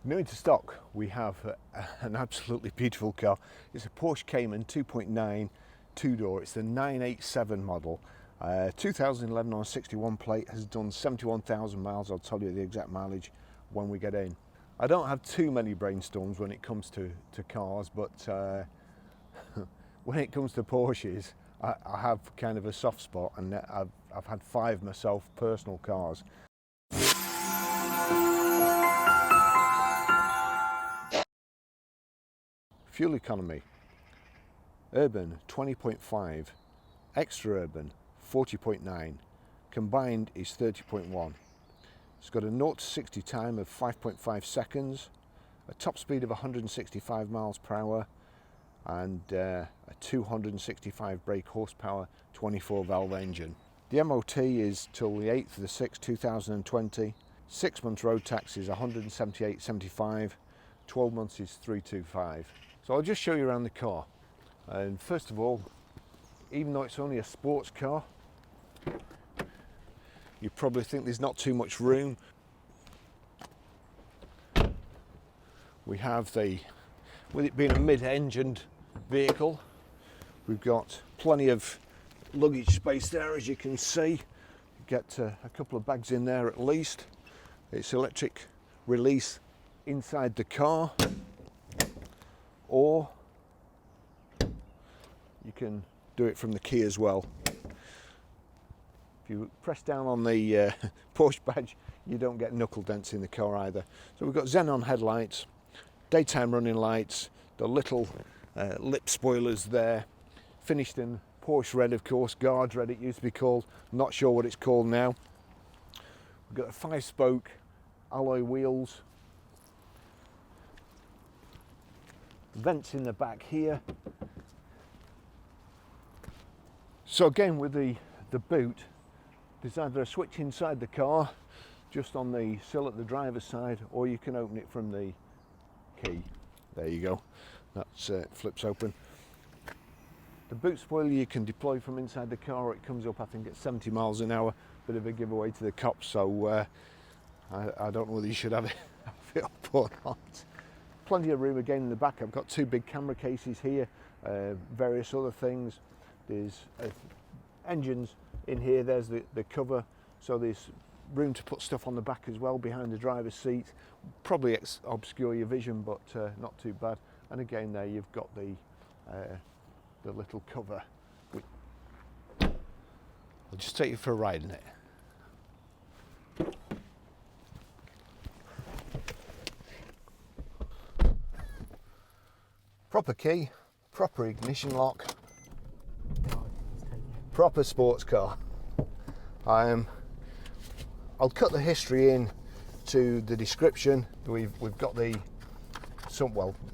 New into stock, we have an absolutely beautiful car. It's a Porsche Cayman 2.9 two-door. It's the 987 model. 2011 on a 61 plate, has done 71,000 miles. I'll tell you the exact mileage when we get in. I don't have too many brainstorms when it comes to cars, but when it comes to Porsches, I have kind of a soft spot, and I've had 5 myself, personal cars. Fuel economy, urban 20.5, extra urban 40.9, combined is 30.1. It's got a 0 to 60 time of 5.5 seconds, a top speed of 165 miles per hour, and a 265 brake horsepower 24 valve engine. The MOT is till the 8th of the 6th 2020. 6 months road tax is 178.75, 12 months is 325. So I'll just show you around the car. And first of all, even though it's only a sports car, you probably think there's not too much room. We have with it being a mid-engined vehicle, we've got plenty of luggage space there, as you can see. You get a couple of bags in there at least. It's electric release inside the car, or you can do it from the key as well. If you press down on the Porsche badge, you don't get knuckle dents in the car either. So we've got xenon headlights, daytime running lights, the little lip spoilers there, finished in Porsche red, of course, guards red it used to be called. I'm not sure what it's called now. We've got 5-spoke alloy wheels, vents in the back here. So again, with the boot, there's either a switch inside the car, just on the sill at the driver's side, or you can open it from the key. There you go. That's flips open. The boot spoiler you can deploy from inside the car, or it comes up, I think, at 70 miles an hour. Bit of a giveaway to the cops, so I don't know whether you should have it up or not. Plenty of room again in the back. I've got 2 big camera cases here, various other things. There's engines in here, there's the cover, so there's room to put stuff on the back as well behind the driver's seat. Probably obscure your vision, but not too bad. And again there you've got the little cover. I'll just take you for a ride in it. Proper key, proper ignition lock, proper sports car. I'll cut the history in to the description. We've got a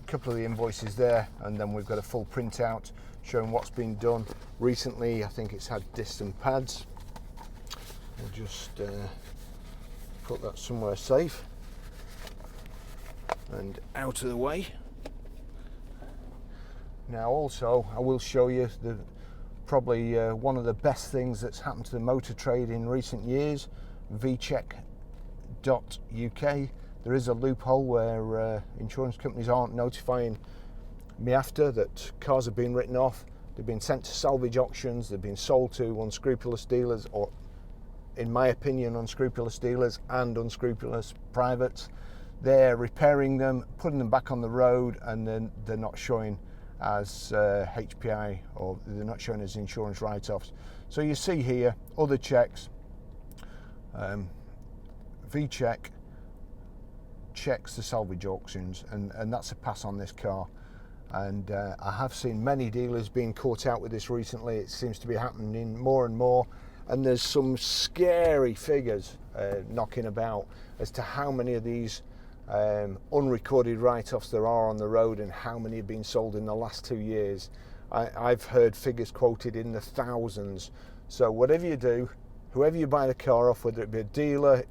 couple of the invoices there, and then we've got a full printout showing what's been done recently. I think it's had discs and pads. We'll just put that somewhere safe and out of the way. Now also I will show you probably one of the best things that's happened to the motor trade in recent years, vcheck.uk. There is a loophole where insurance companies aren't notifying me after that cars have been written off. They've been sent to salvage auctions, they've been sold to unscrupulous dealers, or in my opinion unscrupulous dealers and unscrupulous privates. They're repairing them, putting them back on the road, and then they're not showing as HPI, or they're not showing as insurance write-offs. So you see here other checks. VCheck checks the salvage auctions, and that's a pass on this car. And I have seen many dealers being caught out with this recently. It seems to be happening more and more, and there's some scary figures knocking about as to how many of these unrecorded write-offs there are on the road, and how many have been sold in the last 2 years. I've heard figures quoted in the thousands. So whatever you do, whoever you buy the car off, whether it be a dealer,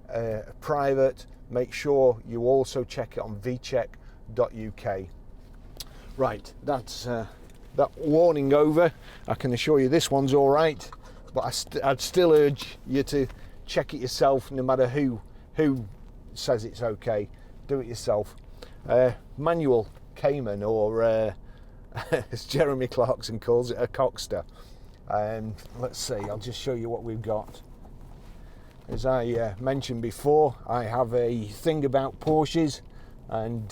a private, make sure you also check it on vcheck.uk. Right, that's that warning over. I can assure you this one's all right, but I'd still urge you to check it yourself, no matter who says it's okay. do it yourself. Manual Cayman, or as Jeremy Clarkson calls it, a cockster. Let's see, I'll just show you what we've got. As I mentioned before, I have a thing about Porsches, and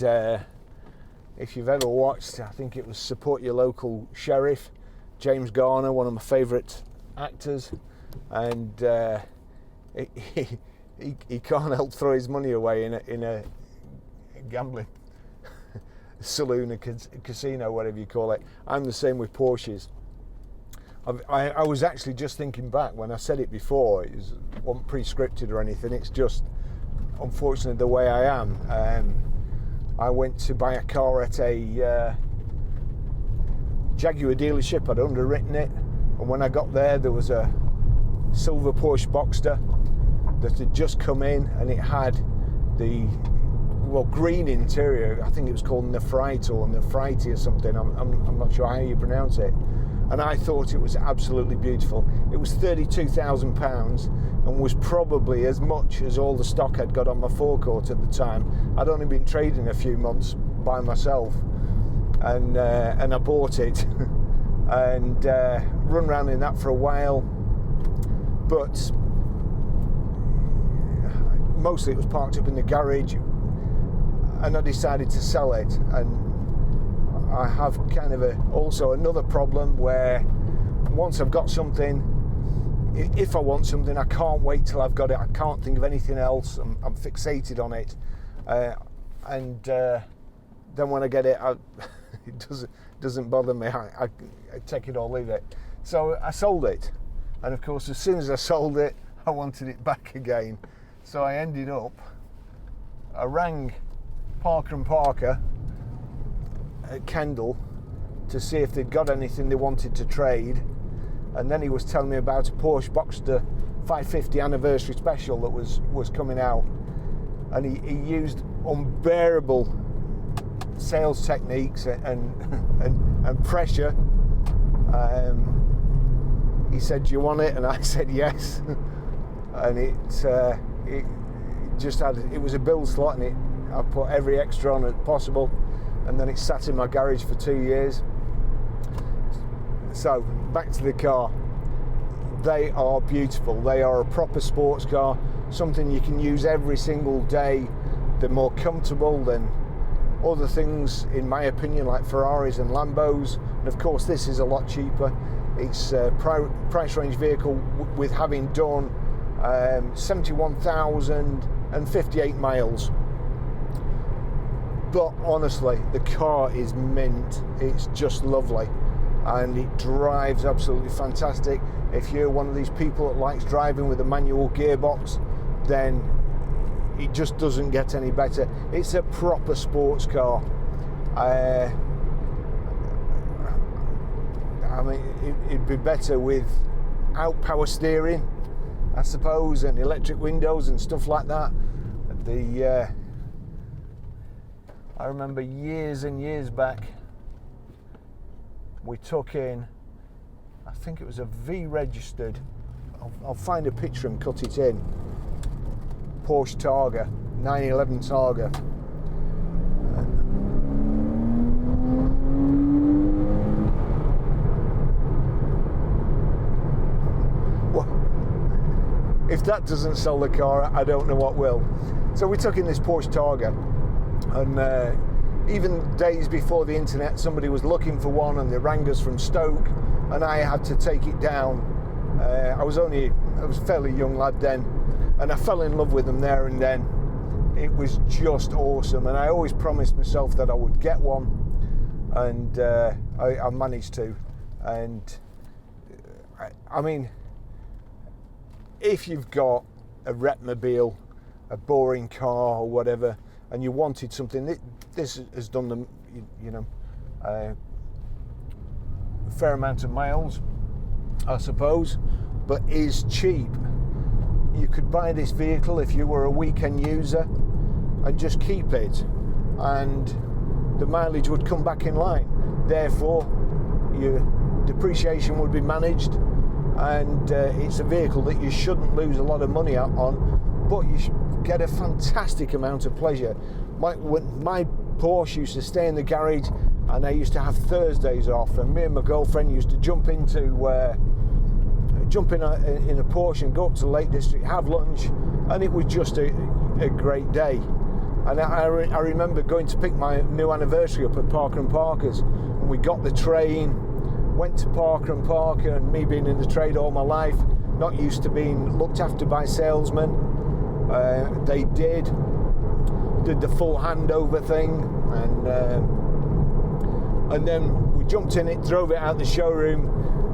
if you've ever watched, I think it was Support Your Local Sheriff, James Garner, one of my favourite actors, and he can't help throw his money away in a gambling saloon, a casino, whatever you call it. I'm the same with Porsches. I was actually just thinking back when I said it before. It wasn't pre-scripted or anything. It's just, unfortunately, the way I am. I went to buy a car at a Jaguar dealership. I'd underwritten it, and when I got there was a silver Porsche Boxster that had just come in, and it had the green interior. I think it was called Nefrite or Nefrite or something. I'm not sure how you pronounce it. And I thought it was absolutely beautiful. It was £32,000 and was probably as much as all the stock I'd got on my forecourt at the time. I'd only been trading a few months by myself, and I bought it and run around in that for a while. But mostly it was parked up in the garage, and I decided to sell it. And I have kind of also another problem where once I've got something, if I want something, I can't wait till I've got it. I can't think of anything else. I'm fixated on it, and then when I get it, it doesn't bother me. I take it or leave it. So I sold it, and of course, as soon as I sold it, I wanted it back again. So I rang Parker & Parker at Kendal to see if they'd got anything they wanted to trade, and then he was telling me about a Porsche Boxster 550 anniversary special that was coming out, and he used unbearable sales techniques and pressure. He said, "Do you want it?" And I said yes. And it just it was a build slot, and I put every extra on it possible. And then it sat in my garage for 2 years. So, back to the car. They are beautiful. They are a proper sports car, something you can use every single day. They're more comfortable than other things, in my opinion, like Ferraris and Lambos. And of course, this is a lot cheaper. It's a price range vehicle with having done 71,058 miles. But honestly, the car is mint. It's just lovely, and it drives absolutely fantastic. If you're one of these people that likes driving with a manual gearbox, then it just doesn't get any better. It's a proper sports car. I mean, it'd be better without power steering, I suppose, and electric windows and stuff like that. I remember years and years back, we took in, I think it was a V-registered, I'll find a picture and cut it in, Porsche Targa, 911 Targa. Well, if that doesn't sell the car, I don't know what will. So we took in this Porsche Targa. And even days before the internet, somebody was looking for one, and they rang us from Stoke, and I had to take it down. I was a fairly young lad then, and I fell in love with them there and then. It was just awesome, and I always promised myself that I would get one, and I managed to. And I mean, if you've got a Repmobile, a boring car or whatever, and you wanted something, this has done them, a fair amount of miles, I suppose, but is cheap. You could buy this vehicle if you were a weekend user and just keep it, and the mileage would come back in line. Therefore, your depreciation would be managed, and it's a vehicle that you shouldn't lose a lot of money on, but you should get a fantastic amount of pleasure. my Porsche used to stay in the garage, and I used to have Thursdays off, and me and my girlfriend used to jump in a Porsche and go up to the Lake District, have lunch, and it was just a great day. And I remember going to pick my new anniversary up at Parker & Parker's, and we got the train, went to Parker & Parker, and me being in the trade all my life, not used to being looked after by salesmen, they did the full handover thing, and then we jumped in it, drove it out the showroom,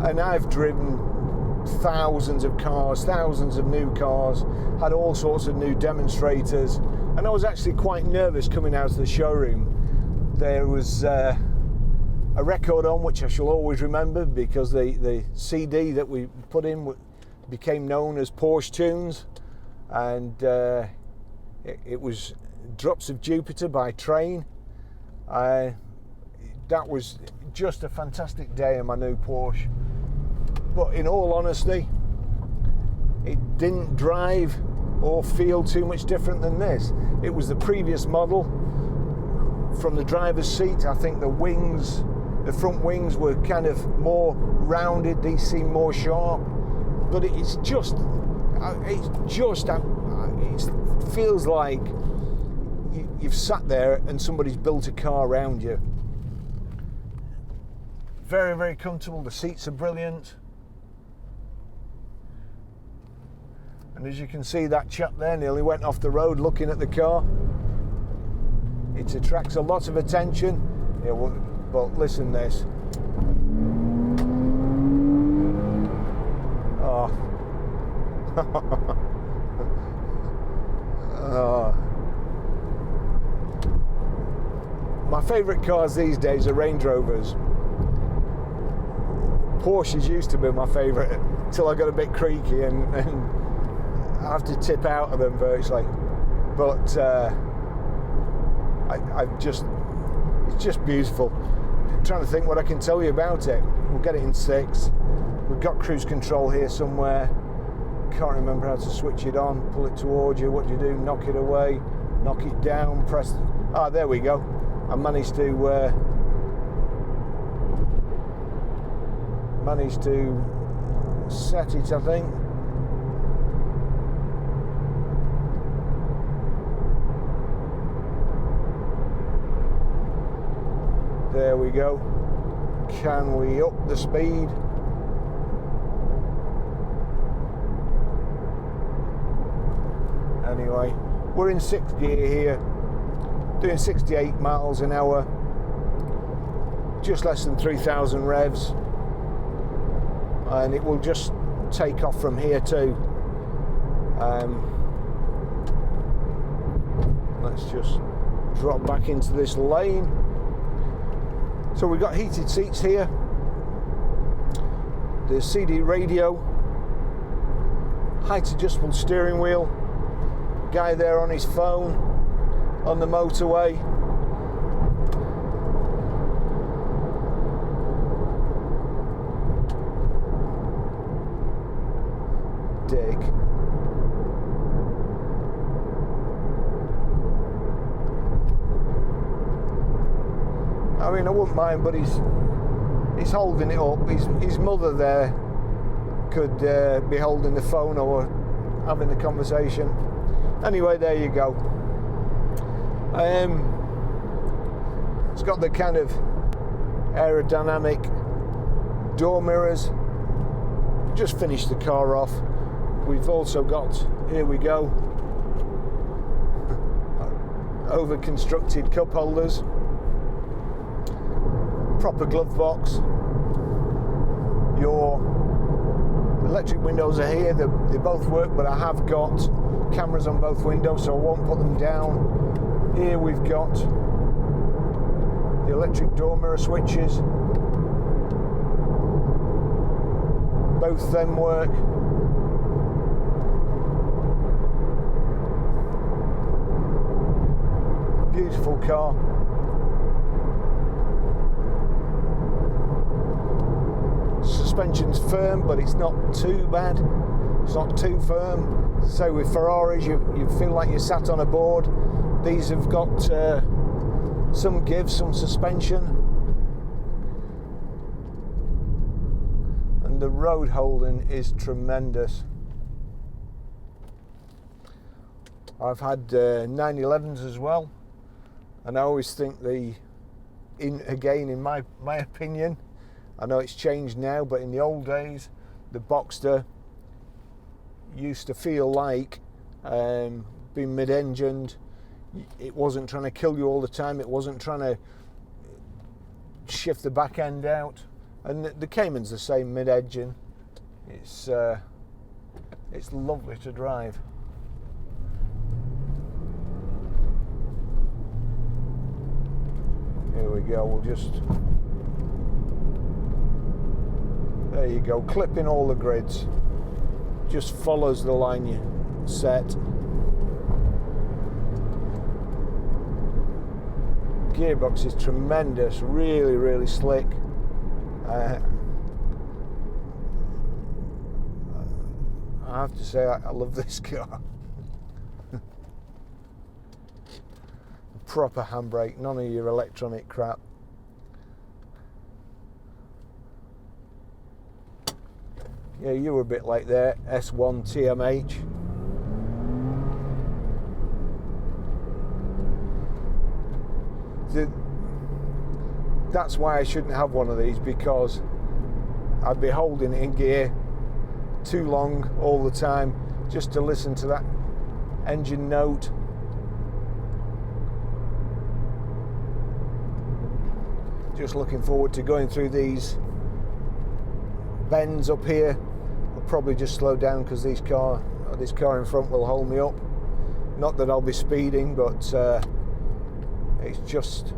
and I've driven thousands of cars, thousands of new cars, had all sorts of new demonstrators, and I was actually quite nervous coming out of the showroom. There was a record on which I shall always remember, because the CD that we put in became known as Porsche Tunes, and it was Drops of Jupiter by Train. That was just a fantastic day in my new Porsche. But in all honesty, it didn't drive or feel too much different than this. It was the previous model. From the driver's seat, I think the front wings were kind of more rounded, these seem more sharp, but it feels like you've sat there and somebody's built a car around you. Very, very comfortable. The seats are brilliant. And as you can see, that chap there nearly went off the road looking at the car. It attracts a lot of attention. Yeah, but listen this. Oh. Oh. My favourite cars these days are Range Rovers. Porsches used to be my favourite until I got a bit creaky and I have to tip out of them virtually. But it's just beautiful. I'm trying to think what I can tell you about it. We'll get it in 6. We've got cruise control here somewhere. Can't remember how to switch it on. Pull it towards you. What do you do? Knock it away, knock it down, press. Ah, there we go. I managed to set it, I think. There we go. Can we up the speed? Anyway, we're in 6th gear here, doing 68 miles an hour, just less than 3,000 revs, and it will just take off from here too. Let's just drop back into this lane. So we've got heated seats here, the CD radio, height adjustable steering wheel, guy there on his phone on the motorway. Dig. I mean, I wouldn't mind, but he's holding it up. His mother there could be holding the phone or having a conversation. Anyway, there you go. It's got the kind of aerodynamic door mirrors. Just finished the car off. We've also got, here we go, over constructed cup holders, proper glove box. Your electric windows are here. They both work, but I have got cameras on both windows, so I won't put them down. Here we've got the electric door mirror switches. Both them work. Beautiful car. Suspension's firm, but it's not too bad. It's not too firm. So with Ferraris, you feel like you're sat on a board. These have got some give, some suspension, and the road holding is tremendous. I've had 911s as well, and I always think in my opinion, I know it's changed now, but in the old days, the Boxster used to feel like being mid-engined. It wasn't trying to kill you all the time. It wasn't trying to shift the back end out. And the Cayman's the same mid-engine. It's lovely to drive. Here we go. We'll just, there you go, clipping all the grids. Just follows the line you set. Gearbox is tremendous, really, really slick. I have to say, I love this car. Proper handbrake, none of your electronic crap. Yeah, you were a bit like there, S1 TMH. That's why I shouldn't have one of these, because I'd be holding it in gear too long all the time just to listen to that engine note. Just looking forward to going through these bends up here. I'll probably just slow down because this car in front will hold me up. Not that I'll be speeding, but it's just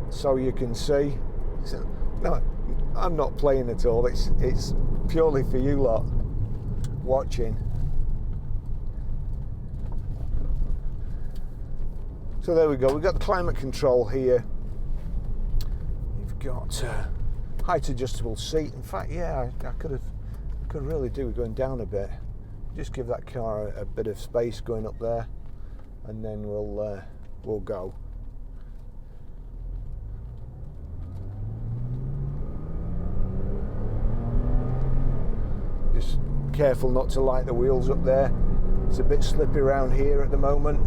so you can see. So, no, I'm not playing at all. It's purely for you lot watching. So there we go. We've got the climate control here. You've got height adjustable seat. In fact, yeah, I could really do with going down a bit. Just give that car a bit of space going up there, and then we'll go. Just careful not to light the wheels up there. It's a bit slippy around here at the moment.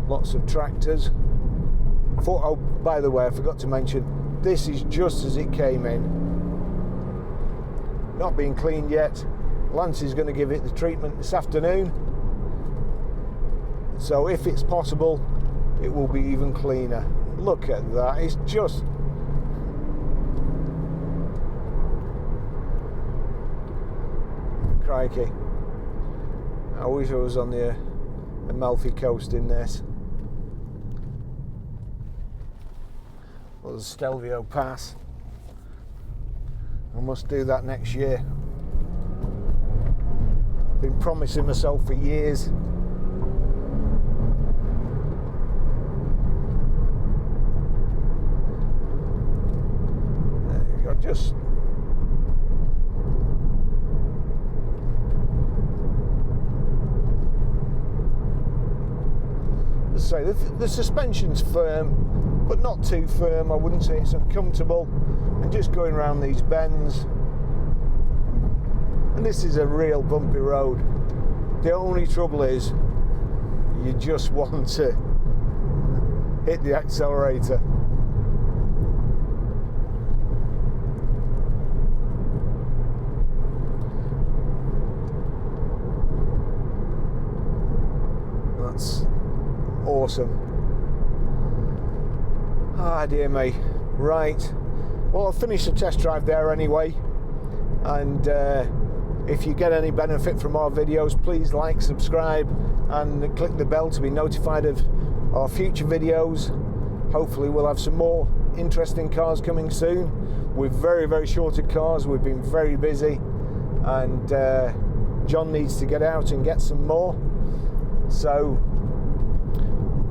Lots of tractors. Oh, by the way, I forgot to mention, this is just as it came in. Not being cleaned yet. Lance is going to give it the treatment this afternoon. So if it's possible, it will be even cleaner. Look at that. It's just... crikey. I wish I was on the Amalfi Coast in this. Or the Stelvio Pass. I must do that next year. Been promising myself for years. There you go, just let's say the suspension's firm, but not too firm. I wouldn't say it's uncomfortable. And just going around these bends, and this is a real bumpy road. The only trouble is you just want to hit the accelerator. That's awesome. Ah, dear me. Right. Well, I'll finish the test drive there anyway. And if you get any benefit from our videos, please like, subscribe, and click the bell to be notified of our future videos. Hopefully we'll have some more interesting cars coming soon. We're very, very short of cars. We've been very busy, and John needs to get out and get some more. So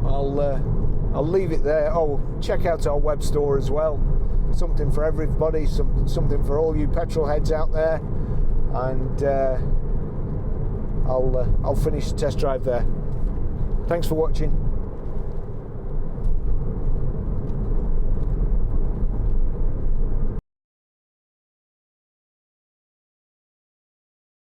I'll leave it there. Oh, check out our web store as well. Something for everybody, something for all you petrol heads out there. And I'll finish the test drive there. Thanks for watching.